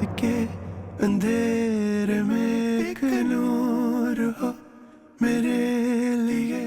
के अंधेरे में एक नूर हो मेरे लिए।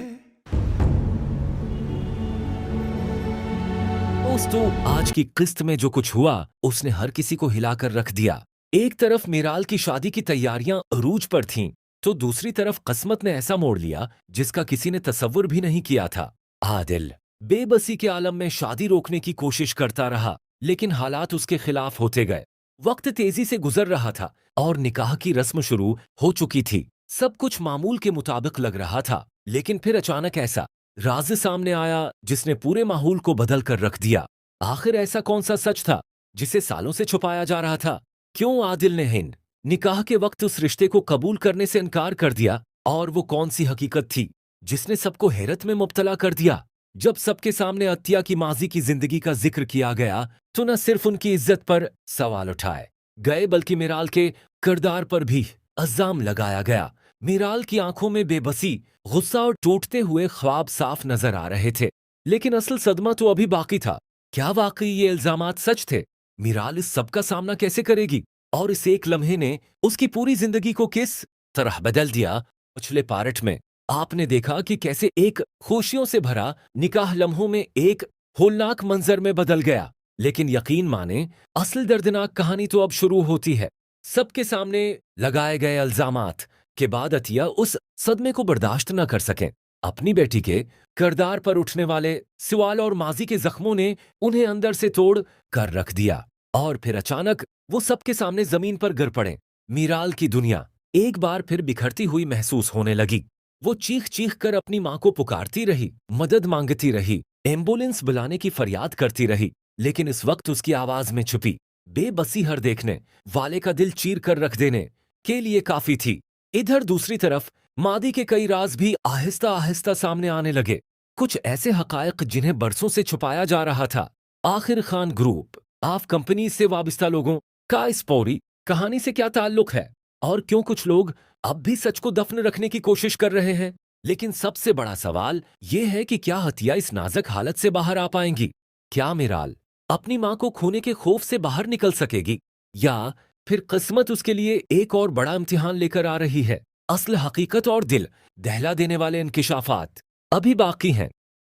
दोस्तों, आज की किस्त में जो कुछ हुआ उसने हर किसी को हिलाकर रख दिया। एक तरफ मीराल की शादी की तैयारियां अरूज पर थीं, तो दूसरी तरफ किस्मत ने ऐसा मोड़ लिया जिसका किसी ने तसव्वुर भी नहीं किया था। आदिल बेबसी के आलम में शादी रोकने की कोशिश करता रहा, लेकिन हालात उसके खिलाफ होते गए। वक्त तेजी से गुजर रहा था और निकाह की रस्म शुरू हो चुकी थी। सब कुछ मामूल के मुताबिक लग रहा था, लेकिन फिर अचानक ऐसा राज सामने आया जिसने पूरे माहौल को बदल कर रख दिया। आखिर ऐसा कौन सा सच था जिसे सालों से छुपाया जा रहा था? क्यों आदिल ने हिंद निकाह के वक्त उस रिश्ते को कबूल करने से इनकार कर दिया? और वो कौन सी हकीकत थी जिसने सबको हैरत में मुब्तला कर दिया? जब सबके सामने अतिया की माजी की जिंदगी का जिक्र किया गया, तो न सिर्फ उनकी इज्जत पर सवाल उठाए गए, बल्कि मीराल के किरदार पर भी इल्जाम लगाया गया। मीराल की आंखों में बेबसी, गुस्सा और टूटते हुए ख्वाब साफ नजर आ रहे थे, लेकिन असल सदमा तो अभी बाकी था। क्या वाकई ये इल्जामात सच थे? मीराल इस सब का सामना कैसे करेगी? और इस एक लम्हे ने उसकी पूरी जिंदगी को किस तरह बदल दिया? पिछले पार्ट में आपने देखा कि कैसे एक खुशियों से भरा निकाह लम्हों में एक होलनाक मंजर में बदल गया, लेकिन यकीन माने, असल दर्दनाक कहानी तो अब शुरू होती है। सबके सामने लगाए गए इल्जामात के बाद अतिया उस सदमे को बर्दाश्त न कर सकें। अपनी बेटी के किरदार पर उठने वाले सवाल और माजी के जख्मों ने उन्हें अंदर से तोड़ कर रख दिया, और फिर अचानक वो सबके सामने जमीन पर गिर पड़े। मीराल की दुनिया एक बार फिर बिखरती हुई महसूस होने लगी। वो चीख चीख कर अपनी मां को पुकारती रही, मदद मांगती रही, एम्बुलेंस बुलाने की फरियाद करती रही, लेकिन इस वक्त उसकी आवाज में छुपी बेबसी हर देखने वाले का दिल चीर कर रख देने के लिए काफी थी। इधर दूसरी तरफ मादी के कई राज भी आहिस्ता आहिस्ता सामने आने लगे, कुछ ऐसे हकायक जिन्हें बरसों से छुपाया जा रहा था। आखिर खान ग्रुप ऑफ कंपनी से वाबस्ता लोगों का इस पूरी कहानी से क्या ताल्लुक है, और क्यों कुछ लोग अब भी सच को दफन रखने की कोशिश कर रहे हैं? लेकिन सबसे बड़ा सवाल यह है कि क्या हतिया इस नाजुक हालत से बाहर आ पाएंगी? क्या मीराल अपनी मां को खोने के खौफ से बाहर निकल सकेगी, या फिर किस्मत उसके लिए एक और बड़ा इम्तिहान लेकर आ रही है? असल हकीकत और दिल दहला देने वाले इंकिशाफात अभी बाकी हैं।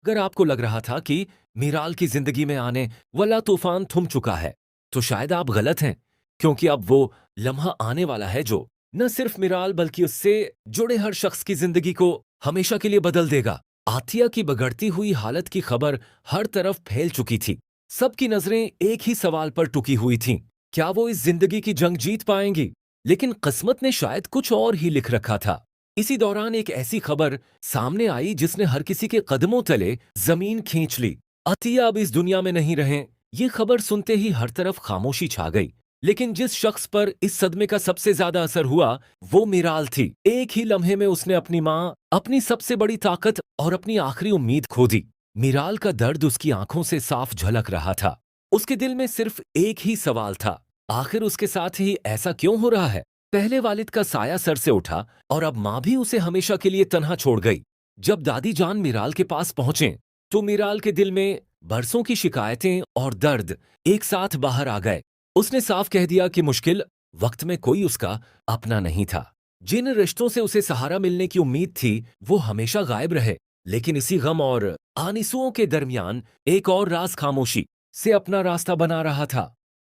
अगर आपको लग रहा था कि मीराल की जिंदगी में आने वाला तूफान थम चुका है, तो शायद आप गलत हैं, क्योंकि अब वो लम्हा आने वाला है जो न सिर्फ मीराल बल्कि उससे जुड़े हर शख्स की जिंदगी को हमेशा के लिए बदल देगा। आतिया की बिगड़ती हुई हालत की खबर हर तरफ फैल चुकी थी। सबकी नजरें एक ही सवाल पर टुकी हुई थीं, क्या वो इस जिंदगी की जंग जीत पाएंगी? लेकिन किस्मत ने शायद कुछ और ही लिख रखा था। इसी दौरान एक ऐसी खबर सामने आई जिसने हर किसी के कदमों तले जमीन खींच ली। अतिया अब इस दुनिया में नहीं रहे। ये खबर सुनते ही हर तरफ खामोशी छा गई, लेकिन जिस शख्स पर इस सदमे का सबसे ज्यादा असर हुआ वो मीराल थी। एक ही लम्हे में उसने अपनी मां, अपनी सबसे बड़ी ताकत और अपनी आखिरी उम्मीद खो दी। मीराल का दर्द उसकी आंखों से साफ झलक रहा था। उसके दिल में सिर्फ एक ही सवाल था, आखिर उसके साथ ही ऐसा क्यों हो रहा है? पहले वालिद का साया सर से उठा और अब मां भी उसे हमेशा के लिए तन्हा छोड़ गई। जब दादी जान मीराल के पास पहुंचे, तो मीराल के दिल में बरसों की शिकायतें और दर्द एक साथ बाहर आ गए। उसने साफ कह दिया कि मुश्किल वक्त में कोई उसका अपना नहीं था। जिन रिश्तों से उसे सहारा मिलने की उम्मीद थी वो हमेशा गायब रहे। लेकिन इसी गम और आनिसुओं के दरमियान एक और राज खामोशी से अपना रास्ता बना रहा था।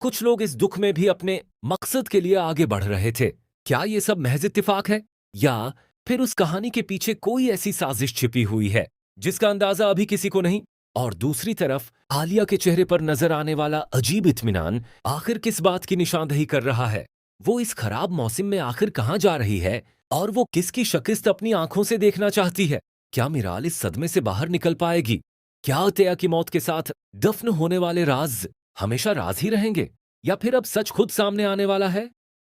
कुछ लोग इस दुख में भी अपने मकसद के लिए आगे बढ़ रहे थे। क्या ये सब महज इत्तेफाक है, या फिर उस कहानी के पीछे कोई ऐसी साजिश छिपी हुई है जिसका अंदाजा अभी किसी को नहीं? और दूसरी तरफ आलिया के चेहरे पर नजर आने वाला अजीब इत्मीनान आखिर किस बात की निशानदही कर रहा है? वो इस खराब मौसम में आखिर कहाँ जा रही है, और वो किसकी शिकस्त अपनी आंखों से देखना चाहती है? क्या मीराल इस सदमे से बाहर निकल पाएगी? क्या अतिया की मौत के साथ दफन होने वाले राज हमेशा राज ही रहेंगे, या फिर अब सच खुद सामने आने वाला है?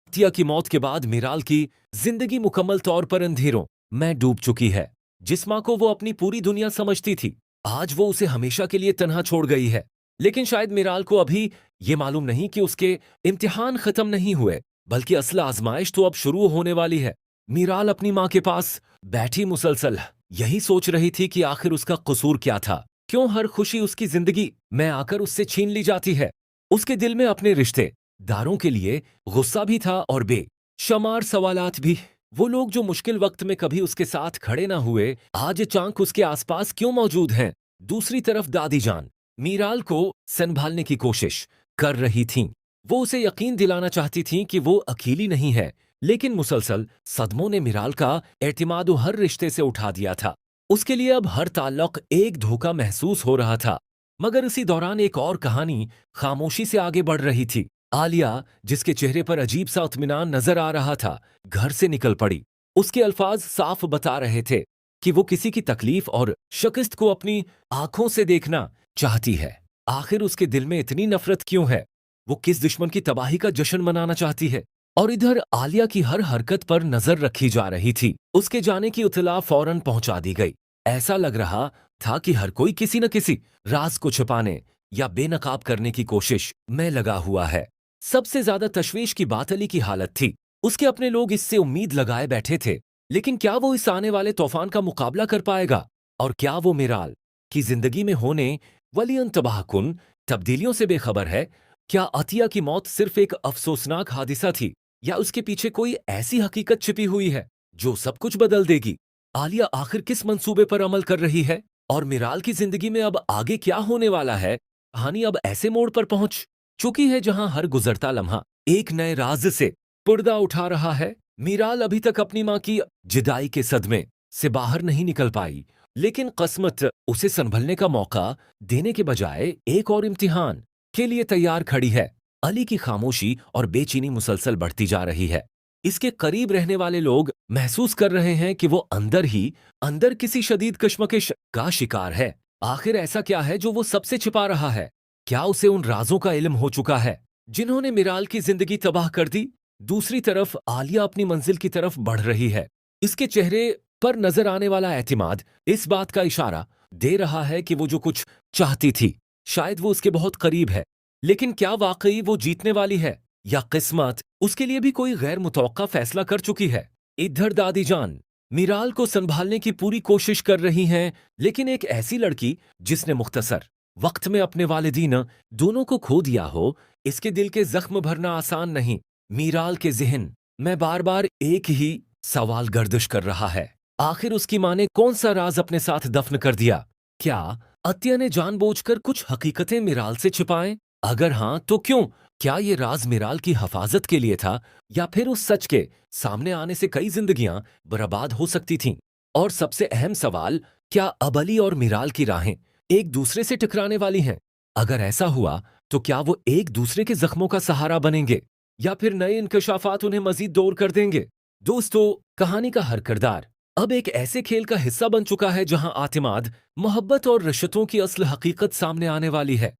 अतिया की मौत के बाद मीराल की जिंदगी मुकम्मल तौर पर अंधेरों में डूब चुकी है। जिस मां को वो अपनी पूरी दुनिया समझती थी, आज वो उसे हमेशा के लिए तन्हा छोड़ गई है। लेकिन शायद मीराल को अभी ये मालूम नहीं कि उसके इम्तिहान खत्म नहीं हुए, बल्कि असल आजमाइश तो अब शुरू होने वाली है। मीराल अपनी मां के पास बैठी मुसलसल यही सोच रही थी कि आखिर उसका कसूर क्या था, क्यों हर खुशी उसकी जिंदगी में आकर उससे छीन ली जाती है। उसके दिल में अपने रिश्ते, दारों के लिए गुस्सा भी था और बेशुमार सवालात भी। वो लोग जो मुश्किल वक्त में कभी उसके साथ खड़े ना हुए, आज अचानक उसके आसपास क्यों मौजूद हैं? दूसरी तरफ दादी जान मीराल को संभालने की कोशिश कर रही थीं। वो उसे यकीन दिलाना चाहती थीं कि वो अकेली नहीं है, लेकिन मुसलसल सदमों ने मीराल का एतमाद हर रिश्ते से उठा दिया था। उसके लिए अब हर ताल्लुक एक धोखा महसूस हो रहा था। मगर इसी दौरान एक और कहानी खामोशी से आगे बढ़ रही थी। आलिया, जिसके चेहरे पर अजीब सा इत्मीनान नजर आ रहा था, घर से निकल पड़ी। उसके अल्फाज साफ बता रहे थे कि वो किसी की तकलीफ और शिकस्त को अपनी आंखों से देखना चाहती है। आखिर उसके दिल में इतनी नफरत क्यों है? वो किस दुश्मन की तबाही का जश्न मनाना चाहती है? और इधर आलिया की हर हरकत पर नजर रखी जा रही थी। उसके जाने की इत्तला फौरन पहुंचा दी गई। ऐसा लग रहा था कि हर कोई किसी न किसी राज को छुपाने या बेनकाब करने की कोशिश में लगा हुआ है। सबसे ज्यादा तशवीश की बात अली की हालत थी। उसके अपने लोग इससे उम्मीद लगाए बैठे थे, लेकिन क्या वो इस आने वाले तूफान का मुकाबला कर पाएगा? और क्या वो मीराल की जिंदगी में होने वाली उन तबाहकुन तब्दीलियों से बेखबर है? क्या अतिया की मौत सिर्फ एक अफसोसनाक हादिसा थी, या उसके पीछे कोई ऐसी हकीकत छिपी हुई है जो सब कुछ बदल देगी? आलिया आखिर किस मंसूबे पर अमल कर रही है, और मिराल की जिंदगी में अब आगे क्या होने वाला है? कहानी अब ऐसे मोड़ पर पहुंच चुकी है जहां हर गुजरता लम्हा एक नए राज से पर्दा उठा रहा है। मीराल अभी तक अपनी मां की जुदाई के सदमे से बाहर नहीं निकल पाई, लेकिन किस्मत उसे संभलने का मौका देने के बजाय एक और इम्तिहान के लिए तैयार खड़ी है। अली की खामोशी और बेचैनी मुसलसल बढ़ती जा रही है। इसके करीब रहने वाले लोग महसूस कर रहे हैं कि वो अंदर ही अंदर किसी शदीद कश्मकश का शिकार है। आखिर ऐसा क्या है जो वो सबसे छिपा रहा है? क्या उसे उन राजों का इल्म हो चुका है जिन्होंने मिराल की जिंदगी तबाह कर दी? दूसरी तरफ आलिया अपनी मंजिल की तरफ बढ़ रही है। इसके चेहरे पर नजर आने वाला एतमाद इस बात का इशारा दे रहा है कि वो जो कुछ चाहती थी, शायद वो उसके बहुत करीब है। लेकिन क्या वाकई वो जीतने वाली है, या किस्मत उसके लिए भी कोई गैर मुतवक्का फैसला कर चुकी है? इधर दादी जान मीराल को संभालने की पूरी कोशिश कर रही हैं, लेकिन एक ऐसी लड़की जिसने मुख्तसर वक्त में अपने वालिदीन दोनों को खो दिया हो, इसके दिल के जख्म भरना आसान नहीं। मीराल के जिहन में बार बार एक ही सवाल गर्दिश कर रहा है। आखिर उसकी मां ने कौन सा राज अपने साथ दफन कर दिया? क्या अत्या ने जानबूझकर कुछ हकीकतें मिराल से छिपाएं? अगर हां, तो क्यों? क्या ये राज मिराल की हिफाजत के लिए था, या फिर उस सच के सामने आने से कई जिंदगियां बर्बाद हो सकती थीं? और सबसे अहम सवाल, क्या अब अली और मिराल की राहें एक दूसरे से टकराने वाली हैं? अगर ऐसा हुआ, तो क्या वो एक दूसरे के जख्मों का सहारा बनेंगे, या फिर नए इंकशाफात उन्हें मजीद दूर कर देंगे? दोस्तों, कहानी का हर किरदार अब एक ऐसे खेल का हिस्सा बन चुका है जहां आतिमाद, मोहब्बत और रिश्तों की असल हकीकत सामने आने वाली है।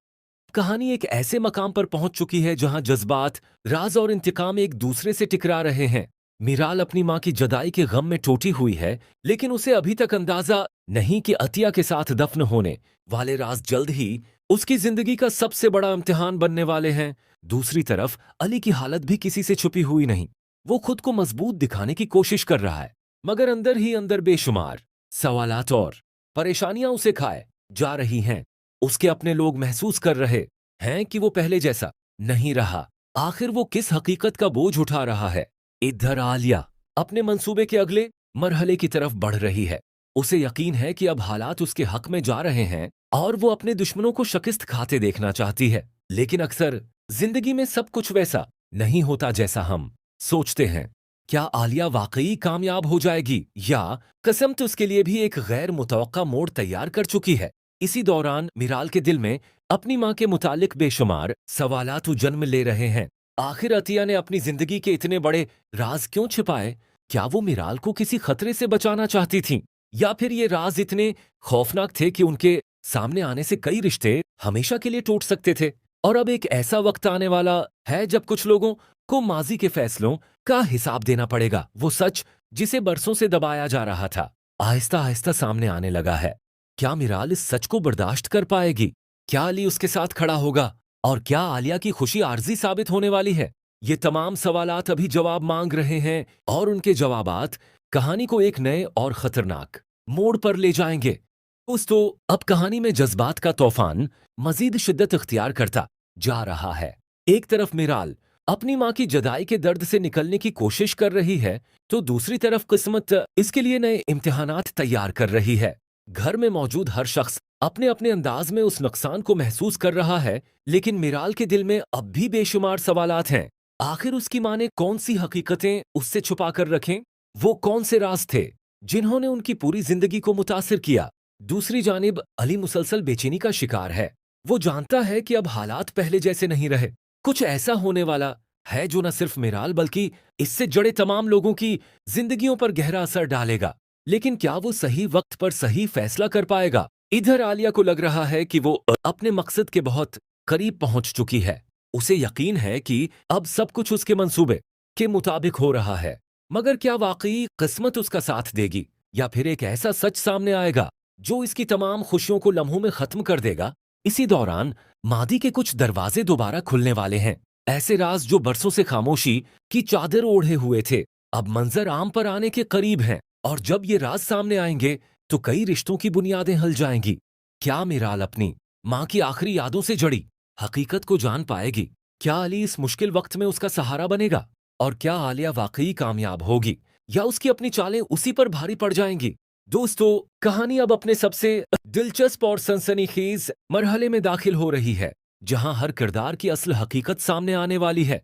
कहानी एक ऐसे मकाम पर पहुंच चुकी है जहां जज्बात, राज और इंतकाम एक दूसरे से टकरा रहे हैं। मीराल अपनी मां की जुदाई के गम में टूटी हुई है, लेकिन उसे अभी तक अंदाजा नहीं कि अतिया के साथ दफन होने वाले राज जल्द ही उसकी जिंदगी का सबसे बड़ा इम्तिहान बनने वाले हैं। दूसरी तरफ अली की हालत भी किसी से छुपी हुई नहीं। वो खुद को मजबूत दिखाने की कोशिश कर रहा है, मगर अंदर ही अंदर बेशुमार सवालात और परेशानियां उसे खाए जा रही हैं। उसके अपने लोग महसूस कर रहे हैं कि वो पहले जैसा नहीं रहा। आखिर वो किस हकीकत का बोझ उठा रहा है? इधर आलिया अपने मंसूबे के अगले मरहले की तरफ बढ़ रही है। उसे यकीन है कि अब हालात उसके हक में जा रहे हैं, और वो अपने दुश्मनों को शिकस्त खाते देखना चाहती है। लेकिन अक्सर जिंदगी में सब कुछ वैसा नहीं होता जैसा हम सोचते हैं। क्या आलिया वाकई कामयाब हो जाएगी, या किस्मत उसके लिए भी एक गैर मुतवक्का मोड़ तैयार कर चुकी है? इसी दौरान मिराल के दिल में अपनी मां के मुतालिक बेशुमार सवालात जन्म ले रहे हैं। आखिर अतिया ने अपनी जिंदगी के इतने बड़े राज क्यों छिपाए? क्या वो मिराल को किसी खतरे से बचाना चाहती थीं, या फिर ये राज इतने खौफनाक थे कि उनके सामने आने से कई रिश्ते हमेशा के लिए टूट सकते थे? और अब एक ऐसा वक्त आने वाला है जब कुछ लोगों को माजी के फैसलों का हिसाब देना पड़ेगा। वो सच जिसे बरसों से दबाया जा रहा था, आहिस्ता आहिस्ता सामने आने लगा है। क्या मिराल इस सच को बर्दाश्त कर पाएगी? क्या अली उसके साथ खड़ा होगा? और क्या आलिया की खुशी आर्जी साबित होने वाली है? ये तमाम सवालात अभी जवाब मांग रहे हैं, और उनके जवाबात कहानी को एक नए और खतरनाक मोड़ पर ले जाएंगे। दोस्तों, अब कहानी में जज्बात का तूफान मजीद शिद्दत इख्तियार करता जा रहा है। एक तरफ मिराल अपनी माँ की जुदाई के दर्द से निकलने की कोशिश कर रही है, तो दूसरी तरफ किस्मत इसके लिए नए इम्तिहानात तैयार कर रही है। घर में मौजूद हर शख्स अपने अपने अंदाज में उस नुकसान को महसूस कर रहा है, लेकिन मिराल के दिल में अब भी बेशुमार सवालात हैं। आखिर उसकी माँ ने कौन सी हकीकतें उससे छुपा कर रखें? वो कौन से राज थे जिन्होंने उनकी पूरी जिंदगी को मुतासिर किया? दूसरी जानिब अली मुसलसल बेचैनी का शिकार है। वो जानता है कि अब हालात पहले जैसे नहीं रहे। कुछ ऐसा होने वाला है जो न सिर्फ मिराल बल्कि इससे जुड़े तमाम लोगों की जिंदगियों पर गहरा असर डालेगा। लेकिन क्या वो सही वक्त पर सही फैसला कर पाएगा? इधर आलिया को लग रहा है कि वो अपने मकसद के बहुत करीब पहुंच चुकी है। उसे यकीन है कि अब सब कुछ उसके मंसूबे के मुताबिक हो रहा है। मगर क्या वाकई किस्मत उसका साथ देगी, या फिर एक ऐसा सच सामने आएगा जो इसकी तमाम खुशियों को लम्हों में खत्म कर देगा? इसी दौरान मादी के कुछ दरवाजे दोबारा खुलने वाले हैं। ऐसे राज जो बरसों से खामोशी की चादर ओढ़े हुए थे, अब मंजर आम पर आने के करीब हैं। और जब ये राज सामने आएंगे तो कई रिश्तों की बुनियादें हिल जाएंगी। क्या मिराल अपनी माँ की आखिरी यादों से जड़ी हकीकत को जान पाएगी? क्या अली इस मुश्किल वक्त में उसका सहारा बनेगा? और क्या आलिया वाकई कामयाब होगी, या उसकी अपनी चालें उसी पर भारी पड़ जाएंगी? दोस्तों, कहानी अब अपने सबसे दिलचस्प और सनसनीखेज मरहले में दाखिल हो रही है, जहां हर किरदार की असल हकीकत सामने आने वाली है।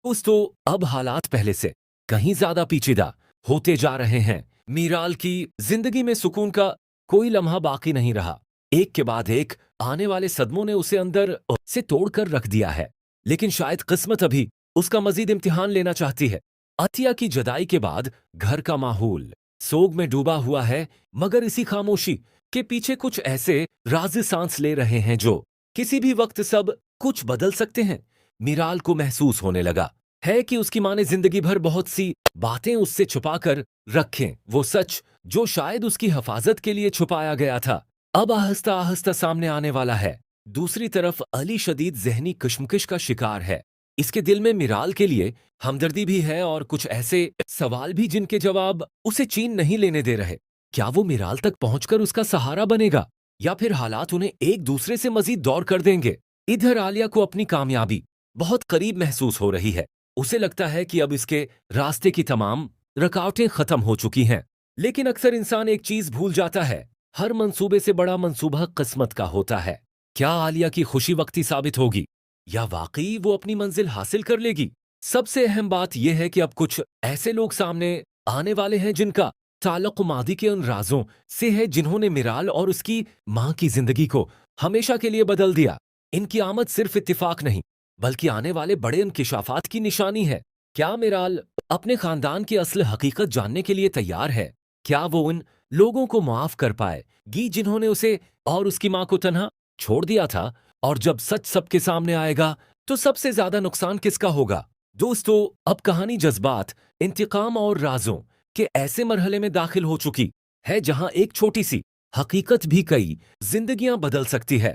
दोस्तों, अब हालात पहले से कहीं ज्यादा पेचीदा होते जा रहे हैं। मीराल की जिंदगी में सुकून का कोई लम्हा बाकी नहीं रहा। एक के बाद एक आने वाले सदमों ने उसे अंदर से तोड़कर रख दिया है। लेकिन शायद किस्मत अभी उसका मजीद इम्तिहान लेना चाहती है। अतिया की जुदाई के बाद घर का माहौल सोग में डूबा हुआ है, मगर इसी खामोशी के पीछे कुछ ऐसे राज सांस ले रहे हैं जो किसी भी वक्त सब कुछ बदल सकते हैं। मिराल को महसूस होने लगा है कि उसकी माँ ने जिंदगी भर बहुत सी बातें उससे छुपा कर रखें। वो सच जो शायद उसकी हिफाजत के लिए छुपाया गया था, अब आहिस्ता आहिस्ता सामने आने वाला है। दूसरी तरफ अली शदीद जहनी कश्मकश का शिकार है। इसके दिल में मिराल के लिए हमदर्दी भी है और कुछ ऐसे सवाल भी जिनके जवाब उसे चीन नहीं लेने दे रहे। क्या वो मिराल तक पहुंचकर उसका सहारा बनेगा, या फिर हालात उन्हें एक दूसरे से मजीद दौर कर देंगे? इधर आलिया को अपनी कामयाबी बहुत करीब महसूस हो रही है। उसे लगता है कि अब इसके रास्ते की तमाम रुकावटें खत्म हो चुकी हैं। लेकिन अक्सर इंसान एक चीज भूल जाता है, हर मंसूबे से बड़ा मंसूबा किस्मत का होता है। क्या आलिया की खुशी वक्ती साबित होगी, या वाकई वो अपनी मंजिल हासिल कर लेगी? सबसे अहम बात यह है कि अब कुछ ऐसे लोग सामने आने वाले हैं जिनका ताल्लुक मादी के उन राजों से है जिन्होंने मिराल और उसकी मां की जिंदगी को हमेशा के लिए बदल दिया। इनकी आमद सिर्फ इत्तेफाक नहीं, बल्कि आने वाले बड़े इंकिशाफात की निशानी है। क्या मिराल अपने खानदान की असल हकीकत जानने के लिए तैयार है? क्या वो उन लोगों को माफ कर पाएगी जिन्होंने उसे और उसकी मां को तन्हा छोड़ दिया था? और जब सच सबके सामने आएगा तो सबसे ज्यादा नुकसान किसका होगा? दोस्तों, अब कहानी जज्बात, इंतकाम और राजों के ऐसे मरहले में दाखिल हो चुकी है जहां एक छोटी सी हकीकत भी कई जिंदगियां बदल सकती है।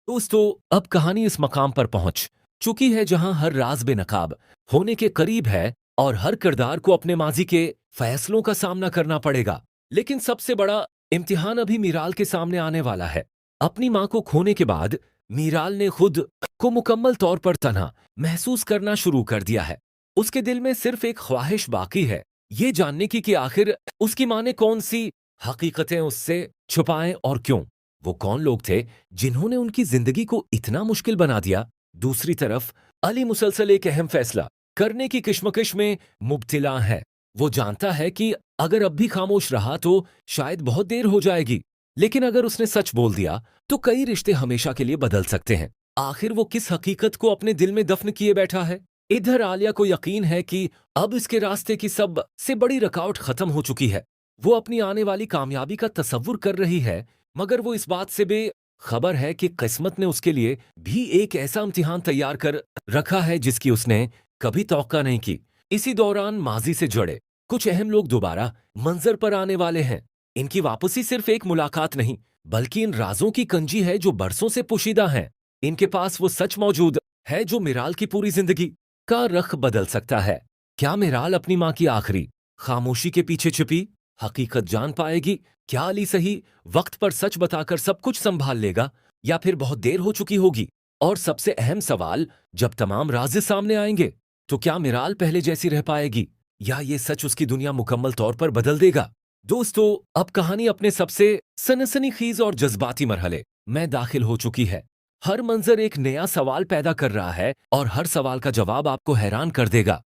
दोस्तों, अब कहानी इस मकाम पर पहुंच चुकी है जहां हर राज बेनकाब होने के करीब है और हर किरदार को अपने माजी के फैसलों का सामना करना पड़ेगा। लेकिन सबसे बड़ा इम्तिहान अभी मीराल के सामने आने वाला है। अपनी मां को खोने के बाद मीराल ने खुद को मुकम्मल तौर पर तन्हा महसूस करना शुरू कर दिया है। उसके दिल में सिर्फ एक ख्वाहिश बाकी है, ये जानने की कि आखिर उसकी मां ने कौन सी हकीकतें उससे छुपाएं और क्यों। वो कौन लोग थे जिन्होंने उनकी जिंदगी को इतना मुश्किल बना दिया? दूसरी तरफ अली मुसलसल एक अहम फैसला करने की किश्मकश में मुब्तिला है। वो जानता है कि अगर अब भी खामोश रहा तो शायद बहुत देर हो जाएगी, लेकिन अगर उसने सच बोल दिया तो कई रिश्ते हमेशा के लिए बदल सकते हैं। आखिर वो किस हकीकत को अपने दिल में दफन किए बैठा है? इधर आलिया को यकीन है कि अब इसके रास्ते की सब से बड़ी रुकावट खत्म हो चुकी है। वो अपनी आने वाली कामयाबी का तसव्वुर कर रही है, मगर वो इस बात से बेखबर है कि किस्मत ने उसके लिए भी एक ऐसा इम्तिहान तैयार कर रखा है जिसकी उसने कभी तौक्का नहीं की। इसी दौरान माजी से जुड़े कुछ अहम लोग दोबारा मंजर पर आने वाले हैं। इनकी वापसी सिर्फ एक मुलाकात नहीं, बल्कि इन राजों की कंजी है जो बरसों से पोशीदा हैं। इनके पास वो सच मौजूद है जो मिराल की पूरी जिंदगी का रख बदल सकता है। क्या मिराल अपनी मां की आखिरी खामोशी के पीछे छिपी हकीकत जान पाएगी? क्या अली सही वक्त पर सच बताकर सब कुछ संभाल लेगा, या फिर बहुत देर हो चुकी होगी? और सबसे अहम सवाल, जब तमाम राज सामने आएंगे तो क्या मिराल पहले जैसी रह पाएगी या ये सच उसकी दुनिया मुकम्मल तौर पर बदल देगा? दोस्तों, अब कहानी अपने सबसे सनसनीखेज और जज्बाती मरहले में दाखिल हो चुकी है। हर मंजर एक नया सवाल पैदा कर रहा है और हर सवाल का जवाब आपको हैरान कर देगा।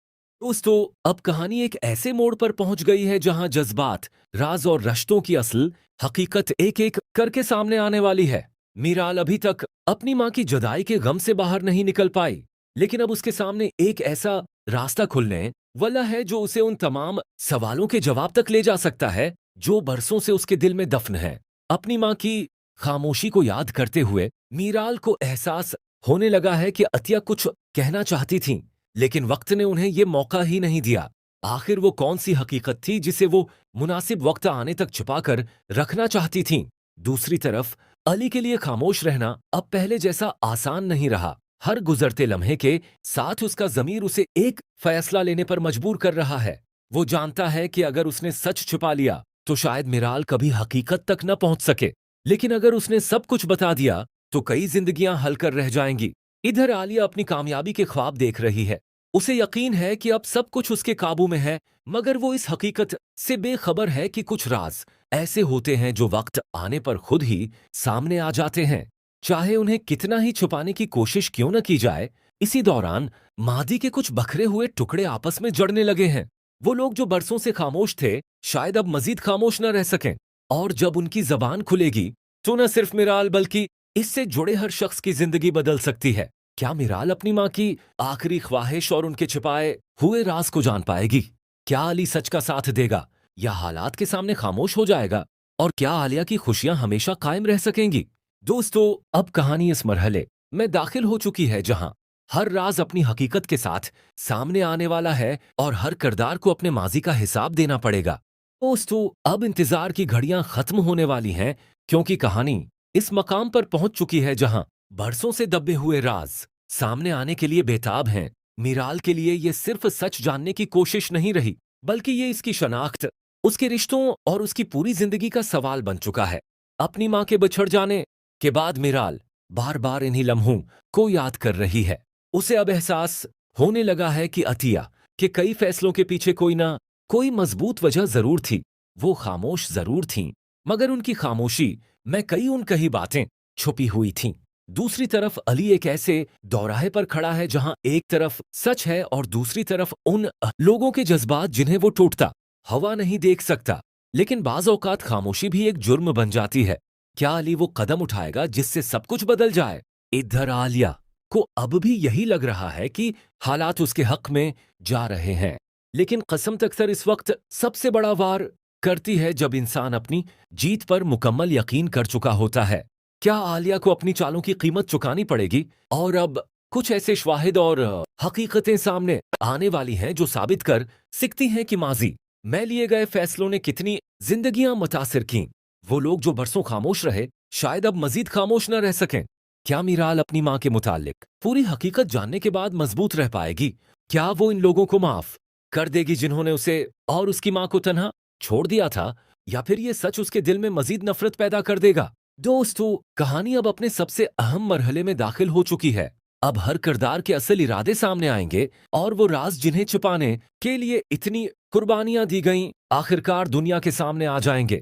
दोस्तों, अब कहानी एक ऐसे मोड़ पर पहुंच गई है जहां जज्बात, राज और रिश्तों की असल हकीकत एक एक करके सामने आने वाली है। मीराल अभी तक अपनी मां की जुदाई के गम से बाहर नहीं निकल पाई, लेकिन अब उसके सामने एक ऐसा रास्ता खुलने वाला है जो उसे उन तमाम सवालों के जवाब तक ले जा सकता है जो बरसों से उसके दिल में दफन है। अपनी मां की खामोशी को याद करते हुए मीराल को एहसास होने लगा है कि अतिया कुछ कहना चाहती थीं, लेकिन वक्त ने उन्हें ये मौका ही नहीं दिया। आखिर वो कौन सी हकीकत थी जिसे वो मुनासिब वक्त आने तक छुपाकर रखना चाहती थीं? दूसरी तरफ अली के लिए खामोश रहना अब पहले जैसा आसान नहीं रहा। हर गुजरते लम्हे के साथ उसका ज़मीर उसे एक फैसला लेने पर मजबूर कर रहा है। वो जानता है कि अगर उसने सच छुपा लिया तो शायद मिराल कभी हकीकत तक न पहुंच सके, लेकिन अगर उसने सब कुछ बता दिया तो कई जिंदगियां हल कर रह जाएंगी। इधर आलिया अपनी कामयाबी के ख्वाब देख रही है। उसे यकीन है कि अब सब कुछ उसके काबू में है, मगर वो इस हकीकत से बेखबर है कि कुछ राज ऐसे होते हैं जो वक्त आने पर खुद ही सामने आ जाते हैं, चाहे उन्हें कितना ही छुपाने की कोशिश क्यों न की जाए। इसी दौरान मादी के कुछ बखरे हुए टुकड़े आपस में जड़ने लगे हैं। वो लोग जो बरसों से खामोश थे शायद अब मजीद खामोश न रह सकें, और जब उनकी जबान खुलेगी तो न सिर्फ मिराल बल्कि इससे जुड़े हर शख्स की जिंदगी बदल सकती है। क्या मिराल अपनी मां की आखिरी ख्वाहिश और उनके छिपाए हुए राज को जान पाएगी? क्या अली सच का साथ देगा या हालात के सामने खामोश हो जाएगा? और क्या आलिया की खुशियां हमेशा कायम रह सकेंगी? दोस्तों, अब कहानी इस मरहले में दाखिल हो चुकी है जहां हर राज अपनी हकीकत के साथ सामने आने वाला है और हर किरदार को अपने माजी का हिसाब देना पड़ेगा। दोस्तों, अब इंतजार की घड़ियां खत्म होने वाली हैं, क्योंकि कहानी इस मकाम पर पहुंच चुकी है जहां बरसों से दबे हुए राज सामने आने के लिए बेताब हैं। मीराल के लिए ये सिर्फ सच जानने की कोशिश नहीं रही, बल्कि ये इसकी शनाख्त, उसके रिश्तों और उसकी पूरी जिंदगी का सवाल बन चुका है। अपनी मां के बिछड़ जाने के बाद मिराल बार बार इन्हीं लम्हों को याद कर रही है। उसे अब एहसास होने लगा है कि अतिया के कई फैसलों के पीछे कोई ना कोई मजबूत वजह जरूर थी। वो खामोश जरूर थीं, मगर उनकी खामोशी में कई उन कही बातें छुपी हुई थीं। दूसरी तरफ अली एक ऐसे दौराहे पर खड़ा है जहां एक तरफ सच है और दूसरी तरफ उन लोगों के जज्बात जिन्हें वो टूटता हवा नहीं देख सकता। लेकिन बाज औकात खामोशी भी एक जुर्म बन जाती है। क्या अली वो कदम उठाएगा जिससे सब कुछ बदल जाए? इधर आलिया को अब भी यही लग रहा है कि हालात उसके हक में जा रहे हैं, लेकिन कसमत अक्सर इस वक्त सबसे बड़ा वार करती है जब इंसान अपनी जीत पर मुकम्मल यकीन कर चुका होता है। क्या आलिया को अपनी चालों की कीमत चुकानी पड़ेगी? और अब कुछ ऐसे शवाहिद और हकीकतें सामने आने वाली हैं जो साबित कर सकती हैं कि माजी में लिए गए फैसलों ने कितनी जिंदगियां मुतासिर की। वो लोग जो बरसों खामोश रहे शायद अब मजीद खामोश न रह सकें। क्या मीराल अपनी मां के मुतालिक पूरी हकीकत जानने के बाद मजबूत रह पाएगी? क्या वो इन लोगों को माफ कर देगी जिन्होंने उसे और उसकी मां को तन्हा छोड़ दिया था, या फिर ये सच उसके दिल में मजीद नफरत पैदा कर देगा? दोस्तों, कहानी अब अपने सबसे अहम मरहले में दाखिल हो चुकी है। अब हर किरदार के असल इरादे सामने आएंगे और वो राज जिन्हें छुपाने के लिए इतनी कुर्बानियां दी गईं आखिरकार दुनिया के सामने आ जाएंगे।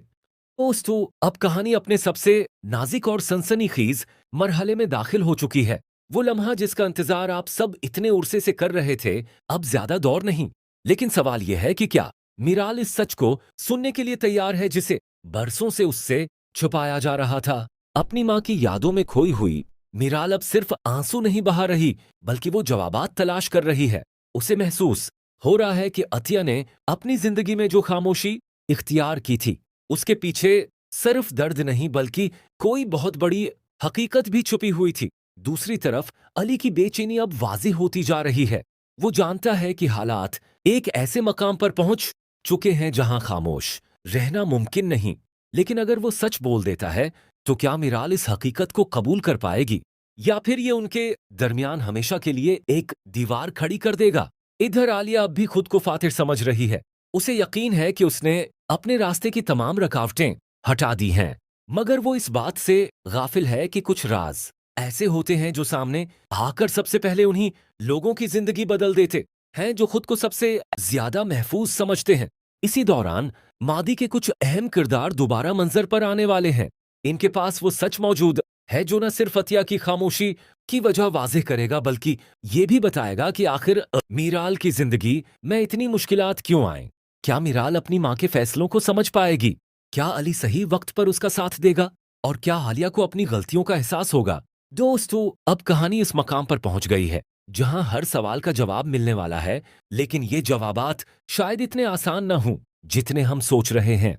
दोस्तों, अब कहानी अपने सबसे नाजुक और सनसनीखेज मरहले में दाखिल हो चुकी है। वो लम्हा जिसका इंतजार आप सब इतने उर्से से कर रहे थे अब ज्यादा दौर नहीं, लेकिन सवाल यह है कि क्या मीराल इस सच को सुनने के लिए तैयार है जिसे बरसों से उससे छुपाया जा रहा था? अपनी मां की यादों में खोई हुई मीराल अब सिर्फ आंसू नहीं बहा रही, बल्कि वो जवाबात तलाश कर रही है। उसे महसूस हो रहा है कि अतिया ने अपनी जिंदगी में जो खामोशी इख्तियार की थी उसके पीछे सिर्फ दर्द नहीं बल्कि कोई बहुत बड़ी हकीकत भी छुपी हुई थी। दूसरी तरफ अली की बेचैनी अब वाज़ेह होती जा रही है। वो जानता है कि हालात एक ऐसे मकाम पर पहुंच चुके हैं जहां खामोश रहना मुमकिन नहीं, लेकिन अगर वो सच बोल देता है तो क्या मीराल इस हकीकत को कबूल कर पाएगी, या फिर ये उनके दरमियान हमेशा के लिए एक दीवार खड़ी कर देगा? इधर आलिया अब भी खुद को फातिर समझ रही है। उसे यकीन है कि उसने अपने रास्ते की तमाम रुकावटें हटा दी हैं, मगर वो इस बात से गाफिल है कि कुछ राज ऐसे होते हैं जो सामने आकर सबसे पहले उन्हीं लोगों की जिंदगी बदल देते हैं जो खुद को सबसे ज्यादा महफूज समझते हैं। इसी दौरान मादी के कुछ अहम किरदार दोबारा मंजर पर आने वाले हैं। इनके पास वो सच मौजूद है जो न सिर्फ अतिया की खामोशी की वजह वाज़ेह करेगा बल्कि ये भी बताएगा कि आखिर मीराल की जिंदगी में इतनी मुश्किलात क्यों आए। क्या मीराल अपनी माँ के फैसलों को समझ पाएगी? क्या अली सही वक्त पर उसका साथ देगा? और क्या आलिया को अपनी गलतियों का एहसास होगा? दोस्तों, अब कहानी इस मकाम पर पहुंच गई है जहां हर सवाल का जवाब मिलने वाला है, लेकिन ये जवाबात शायद इतने आसान न हों जितने हम सोच रहे हैं।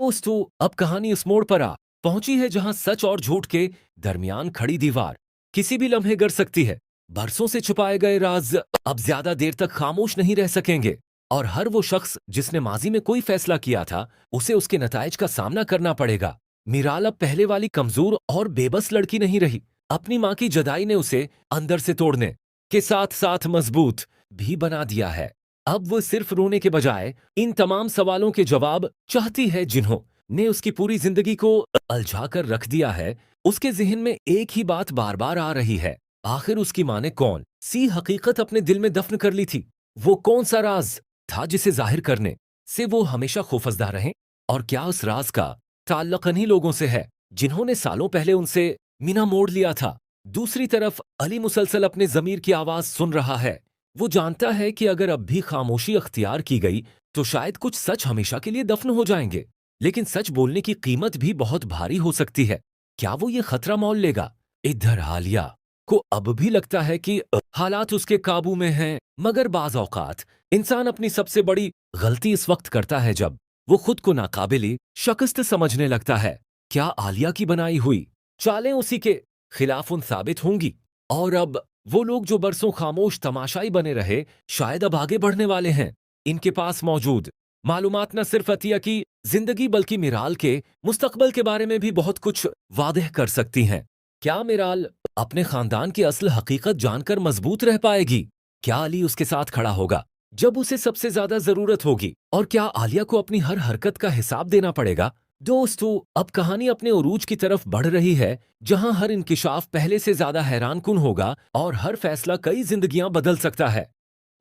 दोस्तों, अब कहानी उस मोड़ पर आ पहुंची है जहां सच और झूठ के दरमियान खड़ी दीवार किसी भी लम्हे गिर सकती है। बरसों से छुपाए गए राज अब ज्यादा देर तक खामोश नहीं रह सकेंगे, और हर वो शख्स जिसने माजी में कोई फैसला किया था उसे उसके नताइज का सामना करना पड़ेगा। मीराल अब पहले वाली कमजोर और बेबस लड़की नहीं रही। अपनी माँ की जुदाई ने उसे अंदर से तोड़ने के साथ साथ मजबूत भी बना दिया है। अब वो सिर्फ रोने के बजाय इन तमाम सवालों के जवाब चाहती है जिन्हों ने उसकी पूरी जिंदगी को अलझा कर रख दिया है। उसके जहन में एक ही बात बार बार आ रही है, आखिर उसकी माँ ने कौन सी हकीकत अपने दिल में दफन कर ली थी? वो कौन सा राज था जिसे जाहिर करने से वो हमेशा खौफजदा रहे? और क्या उस राज का ताल्लुक इन्हीं लोगों से है जिन्होंने सालों पहले उनसे मीना मोड़ लिया था? दूसरी तरफ अली मुसलसल अपने जमीर की आवाज सुन रहा है। वो जानता है कि अगर अब भी खामोशी अख्तियार की गई तो शायद कुछ सच हमेशा के लिए दफन हो जाएंगे, लेकिन सच बोलने की कीमत भी बहुत भारी हो सकती है। क्या वो ये खतरा मोल लेगा? इधर आलिया को अब भी लगता है कि हालात उसके काबू में हैं, मगर बाज औकात इंसान अपनी सबसे बड़ी गलती इस वक्त करता है जब वो खुद को नाकाबिल शिकस्त समझने लगता है। क्या आलिया की बनाई हुई चालें उसी के खिलाफ उन साबित होंगी? और अब वो लोग जो बरसों खामोश तमाशाई बने रहे शायद अब आगे बढ़ने वाले हैं। इनके पास मौजूद मालूमात न सिर्फ अतिया की जिंदगी बल्कि मिराल के मुस्तकबल के बारे में भी बहुत कुछ वादह कर सकती हैं। क्या मिराल अपने खानदान की असल हकीकत जानकर मजबूत रह पाएगी? क्या अली उसके साथ खड़ा होगा जब उसे सबसे ज्यादा जरूरत होगी? और क्या आलिया को अपनी हर हरकत का हिसाब देना पड़ेगा? दोस्तों, अब कहानी अपने उरूज की तरफ बढ़ रही है जहां हर इंकिशाफ पहले से ज्यादा हैरान कुन होगा और हर फैसला कई जिंदगियां बदल सकता है।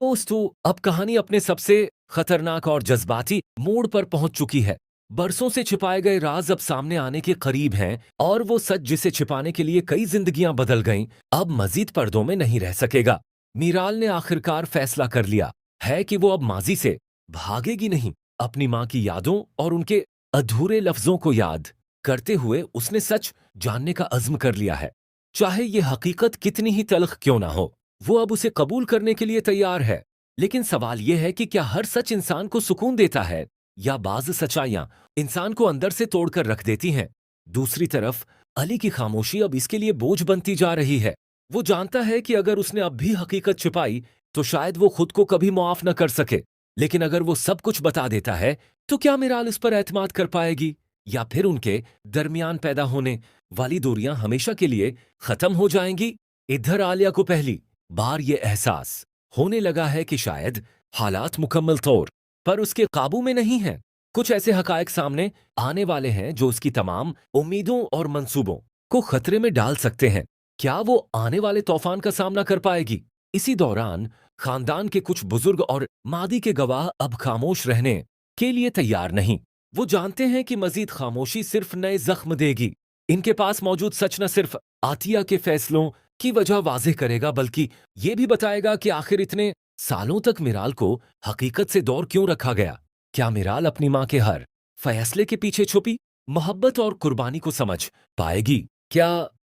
दोस्तों, अब कहानी अपने सबसे खतरनाक और जज्बाती मोड़ पर पहुंच चुकी है। बरसों से छिपाए गए राज अब सामने आने के करीब हैं, और वो सच जिसे छिपाने के लिए कई जिंदगियां बदल गईं अब मजीद पर्दों में नहीं रह सकेगा। मीराल ने आखिरकार फैसला कर लिया है कि वो अब माजी से भागेगी नहीं। अपनी माँ की यादों और उनके अधूरे लफ्जों को याद करते हुए उसने सच जानने का अज़्म कर लिया है। चाहे ये हकीकत कितनी ही तल्ख क्यों ना हो, वो अब उसे कबूल करने के लिए तैयार है। लेकिन सवाल यह है कि क्या हर सच इंसान को सुकून देता है, या बाज सच्चाइयां इंसान को अंदर से तोड़कर रख देती हैं? दूसरी तरफ अली की खामोशी अब इसके लिए बोझ बनती जा रही है। वो जानता है कि अगर उसने अब भी हकीकत छिपाई तो शायद वो खुद को कभी मुआफ न कर सके, लेकिन अगर वो सब कुछ बता देता है तो क्या मिराल उस पर एतमाद कर पाएगी, या फिर उनके दरमियान पैदा होने वाली दूरियां हमेशा के लिए खत्म हो जाएंगी? इधर आलिया को पहली बार ये एहसास होने लगा है कि शायद हालात मुकम्मल तौर पर उसके काबू में नहीं हैं। कुछ ऐसे हकायक सामने आने वाले हैं जो उसकी तमाम उम्मीदों और मंसूबों को खतरे में डाल सकते हैं। क्या वो आने वाले तूफान का सामना कर पाएगी? इसी दौरान खानदान के कुछ बुजुर्ग और मादी के गवाह अब खामोश रहने के लिए तैयार नहीं। वो जानते हैं कि मजीद खामोशी सिर्फ नए जख्म देगी। इनके पास मौजूद सच न सिर्फ आतिया के फैसलों की वजह वाज़ेह करेगा बल्कि ये भी बताएगा कि आखिर इतने सालों तक मिराल को हकीकत से दूर क्यों रखा गया। क्या मिराल अपनी माँ के हर फैसले के पीछे छुपी मोहब्बत और कुर्बानी को समझ पाएगी? क्या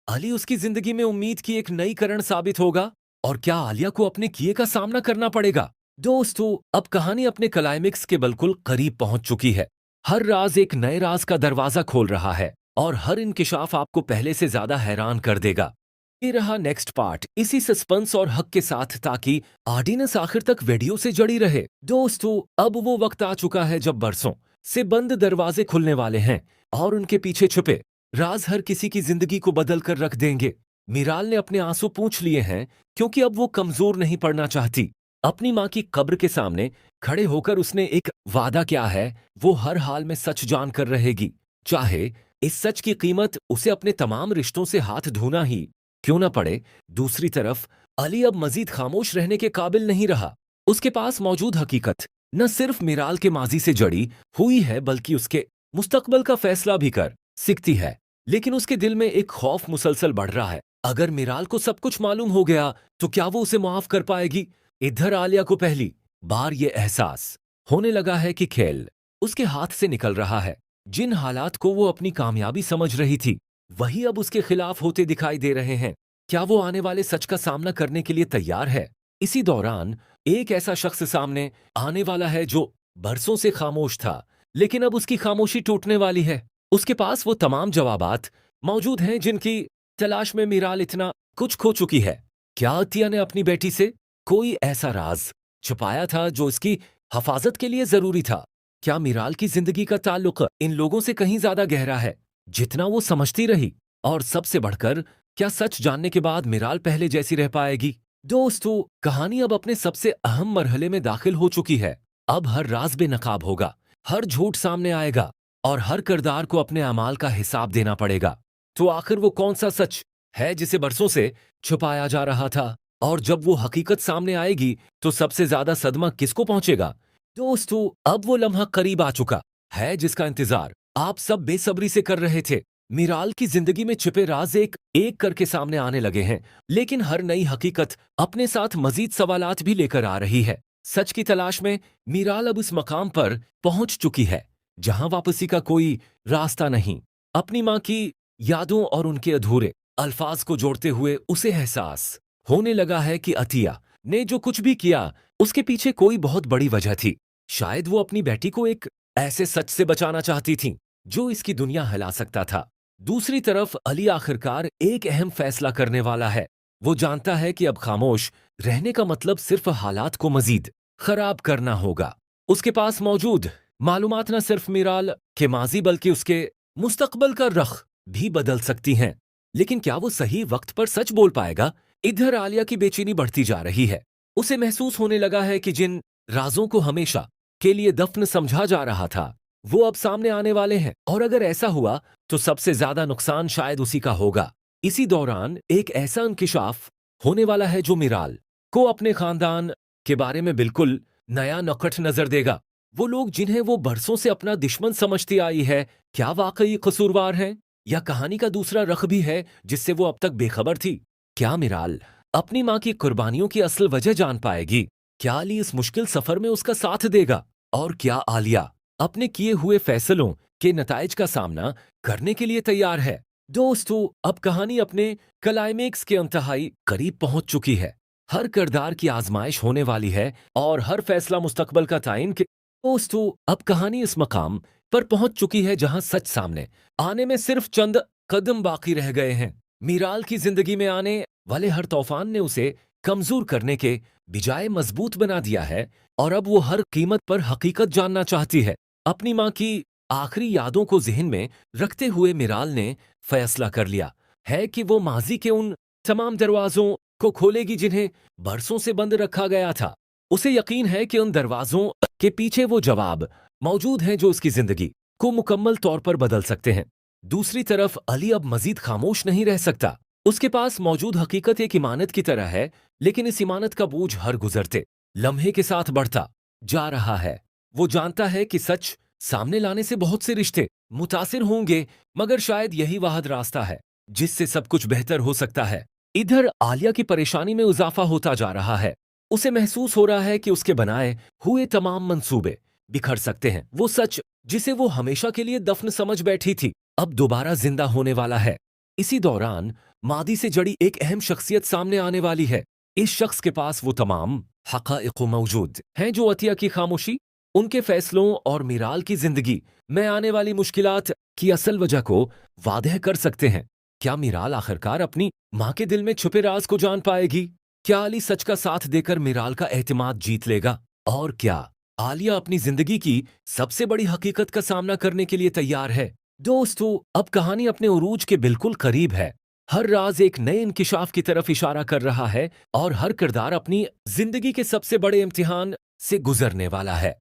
अली उसकी जिंदगी में उम्मीद की एक नई करण साबित होगा? और क्या आलिया को अपने किए का सामना करना पड़ेगा? दोस्तों, अब कहानी अपने क्लाइमेक्स के बिल्कुल करीब पहुंच चुकी है। हर राज एक नए राज का दरवाजा खोल रहा है, और हर इंकिशाफ आपको पहले से ज्यादा हैरान कर देगा। ये रहा नेक्स्ट पार्ट इसी सस्पेंस और हक के साथ, ताकि ऑडियंस आखिर तक वीडियो से जड़ी रहे। दोस्तों, अब वो वक्त आ चुका है जब बरसों से बंद दरवाजे खुलने वाले हैं और उनके पीछे छुपे राज हर किसी की जिंदगी को बदल कर रख देंगे। मिराल ने अपने आंसू पूंछ लिए हैं क्योंकि अब वो कमजोर नहीं पड़ना चाहती। अपनी माँ की कब्र के सामने खड़े होकर उसने एक वादा किया है, वो हर हाल में सच जानकर रहेगी, चाहे इस सच की कीमत उसे अपने तमाम रिश्तों से हाथ धोना ही क्यों न पड़े। दूसरी तरफ अली अब मजीद खामोश रहने के काबिल नहीं रहा। उसके पास मौजूद हकीकत न सिर्फ मिराल के माजी से जड़ी हुई है बल्कि उसके मुस्तकबल का फैसला भी कर सकती है। लेकिन उसके दिल में एक खौफ मुसलसल बढ़ रहा है। अगर मिराल को सब कुछ मालूम हो गया तो क्या वो उसे माफ कर पाएगी? इधर आलिया को पहली बार ये एहसास होने लगा है कि खेल उसके हाथ से निकल रहा है। जिन हालात को वो अपनी कामयाबी समझ रही थी वही अब उसके खिलाफ होते दिखाई दे रहे हैं। क्या वो आने वाले सच का सामना करने के लिए तैयार है? इसी दौरान एक ऐसा शख्स सामने आने वाला है जो बरसों से खामोश था, लेकिन अब उसकी खामोशी टूटने वाली है। उसके पास वो तमाम जवाबात मौजूद हैं जिनकी तलाश में मिराल इतना कुछ खो चुकी है। क्या अतिया ने अपनी बेटी से कोई ऐसा राज छुपाया था जो इसकी हिफाजत के लिए जरूरी था? क्या मिराल की जिंदगी का ताल्लुक इन लोगों से कहीं ज्यादा गहरा है जितना वो समझती रही? और सबसे बढ़कर, क्या सच जानने के बाद मिराल पहले जैसी रह पाएगी? दोस्तों, कहानी अब अपने सबसे अहम मरहले में दाखिल हो चुकी है। अब हर राज बेनकाब होगा, हर झूठ सामने आएगा और हर किरदार को अपने अमाल का हिसाब देना पड़ेगा। तो आखिर वो कौन सा सच है जिसे बरसों से छुपाया जा रहा था? और जब वो हकीकत सामने आएगी तो सबसे ज्यादा सदमा किसको पहुंचेगा? दोस्तों, अब वो लम्हा करीब आ चुका है जिसका इंतजार आप सब बेसब्री से कर रहे थे। मिराल की जिंदगी में छिपे राज एक एक करके सामने आने लगे हैं, लेकिन हर नई हकीकत अपने साथ मजीद सवालात भी लेकर आ रही है। सच की तलाश में मिराल अब उस मकाम पर पहुंच चुकी है जहां वापसी का कोई रास्ता नहीं। अपनी मां की यादों और उनके अधूरे अल्फाज को जोड़ते हुए उसे एहसास होने लगा है कि अतिया ने जो कुछ भी किया उसके पीछे कोई बहुत बड़ी वजह थी। शायद वो अपनी बेटी को एक ऐसे सच से बचाना चाहती थी जो इसकी दुनिया हिला सकता था। दूसरी तरफ अली आखिरकार एक अहम फैसला करने वाला है। वो जानता है कि अब खामोश रहने का मतलब सिर्फ हालात को मजीद खराब करना होगा। उसके पास मौजूद मालूमात न सिर्फ मिराल के माजी बल्कि उसके मुस्तकबल का रख भी बदल सकती हैं। लेकिन क्या वो सही वक्त पर सच बोल पाएगा? इधर आलिया की बेचैनी बढ़ती जा रही है। उसे महसूस होने लगा है कि जिन राजों को हमेशा के लिए दफन समझा जा रहा था वो अब सामने आने वाले हैं, और अगर ऐसा हुआ तो सबसे ज्यादा नुकसान शायद उसी का होगा। इसी दौरान एक ऐसा इंकिशाफ होने वाला है जो मिराल को अपने खानदान के बारे में बिल्कुल नया नकट नजर देगा। वो लोग जिन्हें वो बरसों से अपना दुश्मन समझती आई है, क्या वाकई कसूरवार हैं या कहानी का दूसरा रख भी है जिससे वो अब तक बेखबर थी? क्या मिराल अपनी मां की कुर्बानियों की असल वजह जान पाएगी? क्या अली इस मुश्किल सफर में उसका साथ देगा? और क्या आलिया अपने किए हुए फैसलों के नताइज का सामना करने के लिए तैयार है? दोस्तों, अब कहानी अपने क्लाइमेक्स के इंतहाई करीब पहुंच चुकी है। हर किरदार की आजमाइश होने वाली है और हर फैसला मुस्तकबल का ताइन के। दोस्तों, अब कहानी इस मकाम पर पहुंच चुकी है जहां सच सामने आने में सिर्फ चंद कदम बाकी रह गए हैं। मिराल की जिंदगी में आने वाले हर तूफान ने उसे कमजोर करने के बिजाय मजबूत बना दिया है, और अब वो हर कीमत पर हकीकत जानना चाहती है। अपनी मां की आखिरी यादों को जहन में रखते हुए मिराल ने फैसला कर लिया है कि वो माजी के उन तमाम दरवाजों को खोलेगी जिन्हें बरसों से बंद रखा गया था। उसे यकीन है कि उन दरवाजों के पीछे वो जवाब मौजूद हैं जो उसकी जिंदगी को मुकम्मल तौर पर बदल सकते हैं। दूसरी तरफ अली अब मजीद खामोश नहीं रह सकता। उसके पास मौजूद हकीकत एक इमानत की तरह है, लेकिन इस इमानत का बोझ हर गुजरते लम्हे के साथ बढ़ता जा रहा है। वो जानता है कि सच सामने लाने से बहुत से रिश्ते मुतासिर होंगे, मगर शायद यही वाहद रास्ता है जिससे सब कुछ बेहतर हो सकता है। इधर आलिया की परेशानी में इजाफा होता जा रहा है। उसे महसूस हो रहा है कि उसके बनाए हुए तमाम मंसूबे बिखर सकते हैं। वो सच जिसे वो हमेशा के लिए दफन समझ बैठी थी अब दोबारा जिंदा होने वाला है। इसी दौरान मादी से जड़ी एक अहम शख्सियत सामने आने वाली है। इस शख्स के पास वो तमाम हक़ाइक़ मौजूद हैं जो अतिया की खामोशी, उनके फैसलों और मिराल की जिंदगी में आने वाली मुश्किलात की असल वजह को वादह कर सकते हैं। क्या मिराल आखिरकार अपनी मां के दिल में छुपे राज को जान पाएगी? क्या अली सच का साथ देकर मिराल का एतमाद जीत लेगा? और क्या आलिया अपनी जिंदगी की सबसे बड़ी हकीकत का सामना करने के लिए तैयार है? दोस्तों, अब कहानी अपने उरूज के बिल्कुल करीब है। हर राज एक नए इंकिशाफ की तरफ इशारा कर रहा है और हर किरदार अपनी जिंदगी के सबसे बड़े इम्तिहान से गुजरने वाला है।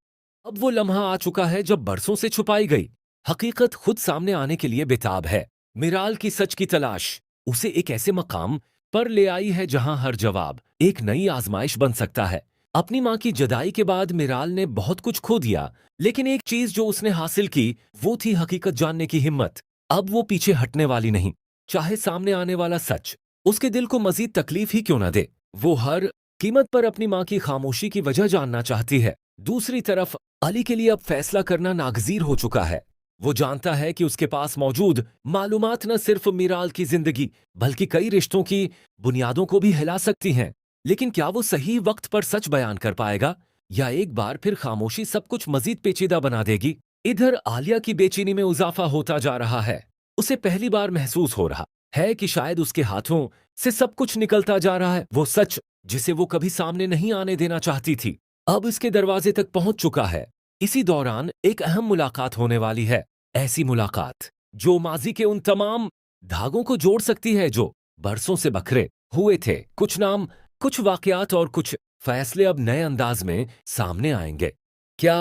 अब वो लम्हा आ चुका है जब बरसों से छुपाई गई हकीकत खुद सामने आने के लिए बेताब है। मिराल की सच की तलाश उसे एक ऐसे मकाम पर ले आई है जहां हर जवाब एक नई आजमाइश बन सकता है। अपनी माँ की जुदाई के बाद मिराल ने बहुत कुछ खो दिया, लेकिन एक चीज जो उसने हासिल की वो थी हकीकत जानने की हिम्मत। अब वो पीछे हटने वाली नहीं, चाहे सामने आने वाला सच उसके दिल को मजीद तकलीफ ही क्यों न दे। वो हर कीमत पर अपनी माँ की खामोशी की वजह जानना चाहती है। दूसरी तरफ अली के लिए अब फैसला करना नागजीर हो चुका है। वो जानता है कि उसके पास मौजूद मालूमात न सिर्फ मिराल की जिंदगी बल्कि कई रिश्तों की बुनियादों को भी हिला सकती हैं। लेकिन क्या वो सही वक्त पर सच बयान कर पाएगा, या एक बार फिर खामोशी सब कुछ मजीद पेचीदा बना देगी। इधर आलिया की बेचैनी में इजाफा होता जा रहा है। उसे पहली बार महसूस हो रहा है कि शायद उसके हाथों से सब कुछ निकलता जा रहा है। वो सच जिसे वो कभी सामने नहीं आने देना चाहती थी अब इसके दरवाजे तक पहुंच चुका है। इसी दौरान एक अहम मुलाकात होने वाली है, ऐसी मुलाकात जो माजी के उन तमाम धागों को जोड़ सकती है जो बरसों से बखरे हुए थे। कुछ नाम, कुछ वाकयात और कुछ फैसले अब नए अंदाज में सामने आएंगे। क्या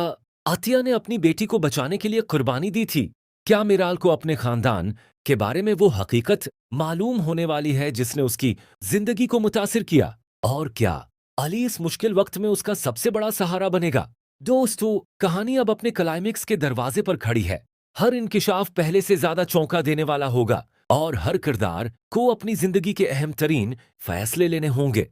आतिया ने अपनी बेटी को बचाने के लिए कुर्बानी दी थी? क्या मिराल को अपने खानदान के बारे में वो हकीकत मालूम होने वाली है जिसने उसकी जिंदगी को मुतासिर किया? और क्या अली इस मुश्किल वक्त में उसका सबसे बड़ा सहारा बनेगा? दोस्तों, कहानी अब अपने क्लाइमेक्स के दरवाजे पर खड़ी है। हर इंकिशाफ पहले से ज्यादा चौंका देने वाला होगा और हर किरदार को अपनी जिंदगी के अहम तरीन फैसले लेने होंगे।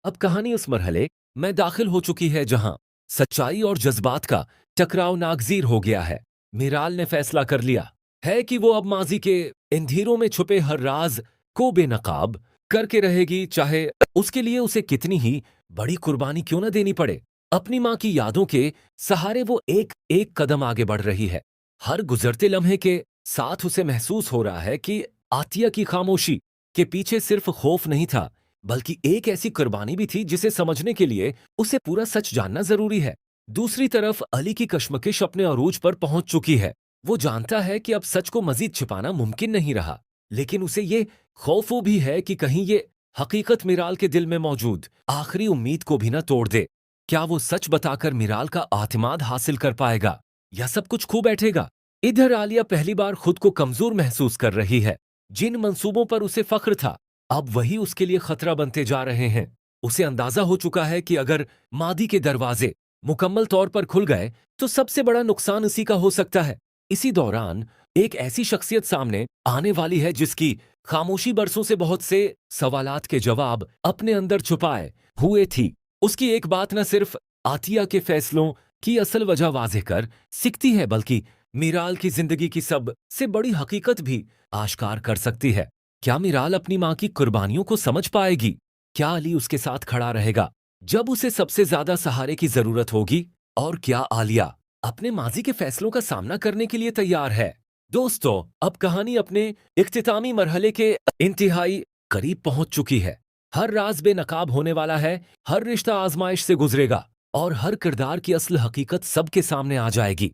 अब कहानी उस मरहले में दाखिल हो चुकी है जहां सच्चाई और जज्बात का टकराव नागजीर हो गया है। मिराल ने फैसला कर लिया है कि वो अब माजी के अंधेरों में छुपे हर राज को बेनकाब करके रहेगी, चाहे उसके लिए उसे कितनी ही बड़ी कुर्बानी क्यों न देनी पड़े। अपनी माँ की यादों के सहारे वो एक एक कदम आगे बढ़ रही है। हर गुजरते लम्हे के साथ उसे महसूस हो रहा है कि आतिया की खामोशी के पीछे सिर्फ खौफ नहीं था, बल्कि एक ऐसी कुर्बानी भी थी जिसे समझने के लिए उसे पूरा सच जानना जरूरी है। दूसरी तरफ अली की कश्मकश अपने अरूज पर पहुंच चुकी है। वो जानता है कि अब सच को मजीद छिपाना मुमकिन नहीं रहा, लेकिन उसे ये खौफ भी है कि कहीं ये हकीकत मिराल के दिल में मौजूद आखिरी उम्मीद को भी न तोड़ दे। क्या वो सच बताकर मिराल का आतिमाद हासिल कर पाएगा या सब कुछ खो बैठेगा? इधर आलिया पहली बार खुद को कमजोर महसूस कर रही है। जिन मंसूबों पर उसे फख्र था अब वही उसके लिए खतरा बनते जा रहे हैं। उसे अंदाजा हो चुका है कि अगर मादी के दरवाजे मुकम्मल तौर पर खुल गए तो सबसे बड़ा नुकसान इसी का हो सकता है। इसी दौरान एक ऐसी शख्सियत सामने आने वाली है जिसकी खामोशी बरसों से बहुत से सवालात के जवाब अपने अंदर छुपाए हुए थी। उसकी एक बात न सिर्फ आतिया के फैसलों की असल वजह वाज़ेह कर सकती है, बल्कि मिराल की जिंदगी की सब से बड़ी हकीकत भी आश्कार कर सकती है। क्या मिराल अपनी माँ की कुर्बानियों को समझ पाएगी? क्या अली उसके साथ खड़ा रहेगा जब उसे सबसे ज्यादा सहारे की जरूरत होगी? और क्या आलिया अपने माजी के फैसलों का सामना करने के लिए तैयार है? दोस्तों, अब कहानी अपने इख्तितामी मरहले के इंतहाई करीब पहुंच चुकी है। हर राज बेनकाब होने वाला है, हर रिश्ता आजमाइश से गुजरेगा और हर किरदार की असल हकीकत सबके सामने आ जाएगी।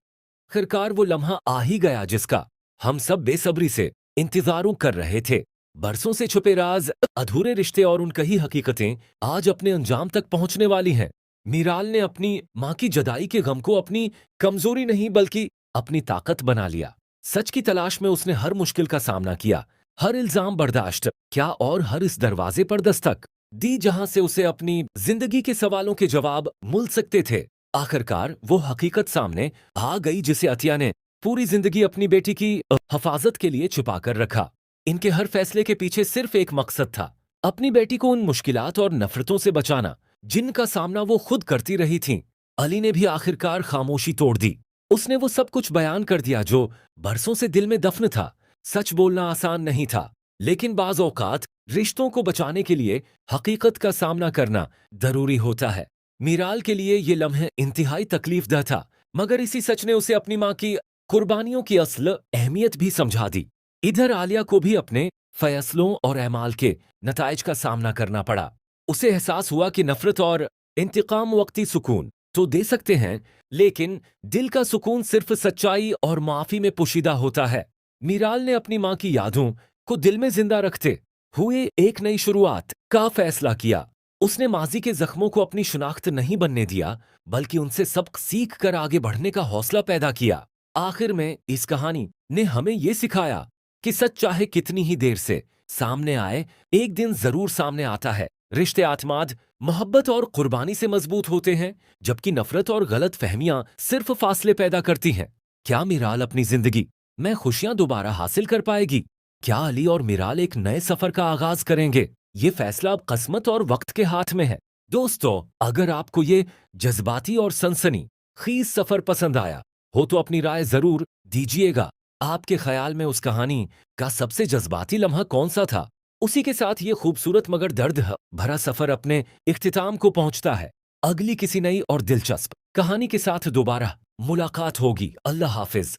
आखिरकार वो लम्हा आ ही गया जिसका हम सब बेसब्री से इंतजारों कर रहे थे। बरसों से छुपे राज, अधूरे रिश्ते और उन कई हकीकतें आज अपने अंजाम तक पहुंचने वाली हैं। मिराल ने अपनी माँ की जुदाई के गम को अपनी कमजोरी नहीं बल्कि अपनी ताकत बना लिया। सच की तलाश में उसने हर मुश्किल का सामना किया, हर इल्जाम बर्दाश्त क्या और हर इस दरवाजे पर दस्तक दी जहां से उसे अपनी जिंदगी के सवालों के जवाब मिल सकते थे। आखिरकार वो हकीकत सामने आ गई जिसे अतिया ने पूरी जिंदगी अपनी बेटी की हिफाजत के लिए छुपा कर रखा। इनके हर फैसले के पीछे सिर्फ एक मकसद था, अपनी बेटी को उन मुश्किलात और नफरतों से बचाना जिनका सामना वो खुद करती रही थीं। अली ने भी आखिरकार खामोशी तोड़ दी। उसने वो सब कुछ बयान कर दिया जो बरसों से दिल में दफन था। सच बोलना आसान नहीं था, लेकिन बाज औकात रिश्तों को बचाने के लिए हकीकत का सामना करना जरूरी होता है। मीराल के लिए ये लम्हे इंतहाई तकलीफदह था, मगर इसी सच ने उसे अपनी माँ की कुर्बानियों की असल अहमियत भी समझा दी। इधर आलिया को भी अपने फैसलों और अमाल के नताइज का सामना करना पड़ा। उसे एहसास हुआ कि नफरत और इंतकाम वक्ती सुकून तो दे सकते हैं, लेकिन दिल का सुकून सिर्फ सच्चाई और माफी में पोशीदा होता है। मीराल ने अपनी माँ की यादों को दिल में जिंदा रखते हुए एक नई शुरुआत का फैसला किया। उसने माजी के जख्मों को अपनी शिनाख्त नहीं बनने दिया, बल्कि उनसे सबक सीख कर आगे बढ़ने का हौसला पैदा किया। आखिर में इस कहानी ने हमें ये सिखाया कि सच चाहे कितनी ही देर से सामने आए, एक दिन जरूर सामने आता है। रिश्ते आत्माद मोहब्बत और कुर्बानी से मजबूत होते हैं, जबकि नफरत और गलत फहमियां सिर्फ फासले पैदा करती हैं। क्या मिराल अपनी जिंदगी में खुशियां दोबारा हासिल कर पाएगी? क्या अली और मिराल एक नए सफर का आगाज करेंगे? ये फैसला अब किस्मत और वक्त के हाथ में है। दोस्तों, अगर आपको ये जज्बाती और सनसनी खीज सफर पसंद आया हो तो अपनी राय जरूर दीजिएगा। आपके ख्याल में उस कहानी का सबसे जज्बाती लम्हा कौन सा था? उसी के साथ ये खूबसूरत मगर दर्द भरा सफर अपने इख्तिताम को पहुंचता है। अगली किसी नई और दिलचस्प कहानी के साथ दोबारा मुलाकात होगी। अल्लाह हाफिज।